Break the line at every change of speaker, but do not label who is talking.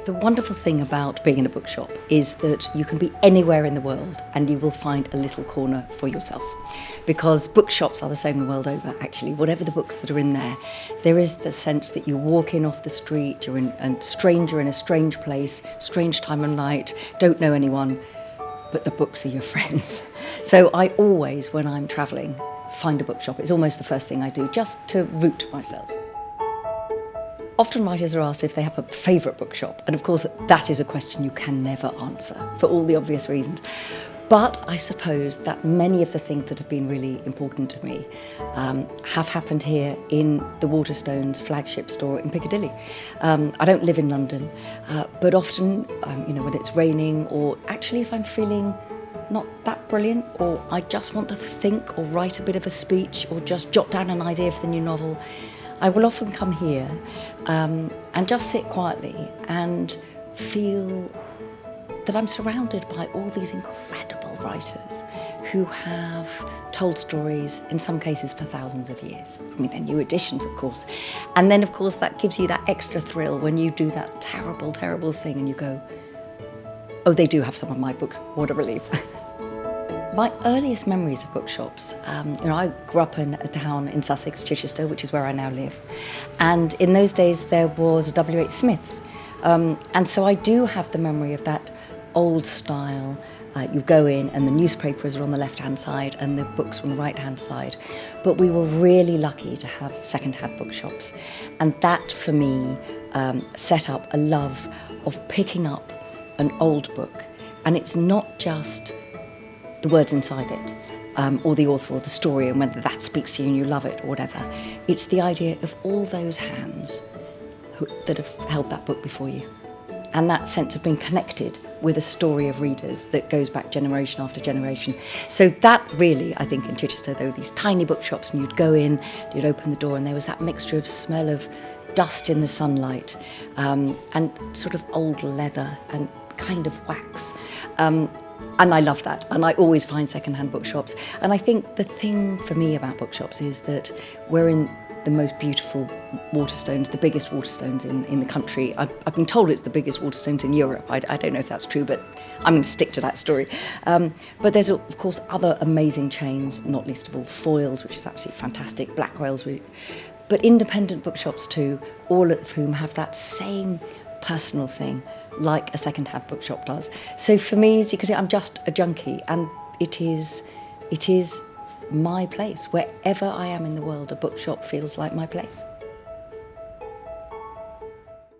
The wonderful thing about being in a bookshop is that you can be anywhere in the world and you will find a little corner for yourself. Because bookshops are the same the world over, actually. Whatever the books that are in there, there is the sense that you walk in off the street, you're a stranger in a strange place, strange time of night, don't know anyone, but the books are your friends. So I always, when I'm travelling, find a bookshop. It's almost the first thing I do, just to root myself. Often writers are asked if they have a favourite bookshop, and of course that is a question you can never answer, for all the obvious reasons. But I suppose that many of the things that have been really important to me have happened here in the Waterstones flagship store in Piccadilly. I don't live in London, but often, when it's raining, or actually if I'm feeling not that brilliant, or I just want to think or write a bit of a speech, or just jot down an idea for the new novel, I will often come here and just sit quietly and feel that I'm surrounded by all these incredible writers who have told stories, in some cases for thousands of years. I mean, they're new editions, of course. And then, of course, that gives you that extra thrill when you do that terrible, terrible thing and you go, oh, they do have some of my books, what a relief. My earliest memories of bookshops, I grew up in a town in Sussex, Chichester, which is where I now live. And in those days there was a W.H. Smith's. And so I do have the memory of that old style. You go in and the newspapers are on the left-hand side and the books on the right-hand side. But we were really lucky to have second-hand bookshops. And that, for me, set up a love of picking up an old book. And it's not just the words inside it, or the author or the story, and whether that speaks to you and you love it or whatever. It's the idea of all those hands that have held that book before you. And that sense of being connected with a story of readers that goes back generation after generation. So that really, I think in Chichester, there were these tiny bookshops and you'd go in, you'd open the door and there was that mixture of smell of dust in the sunlight and sort of old leather and kind of wax. And I love that, and I always find second-hand bookshops. And I think the thing for me about bookshops is that we're in the most beautiful Waterstones, the biggest Waterstones in the country. I've been told it's the biggest Waterstones in Europe. I don't know if that's true, but I'm going to stick to that story. But there's, of course, other amazing chains, not least of all Foyles, which is absolutely fantastic, Blackwell's, but independent bookshops too, all of whom have that same personal thing, like a second-hand bookshop does. So for me, as you can see, I'm just a junkie, and it is my place. Wherever I am in the world, a bookshop feels like my place.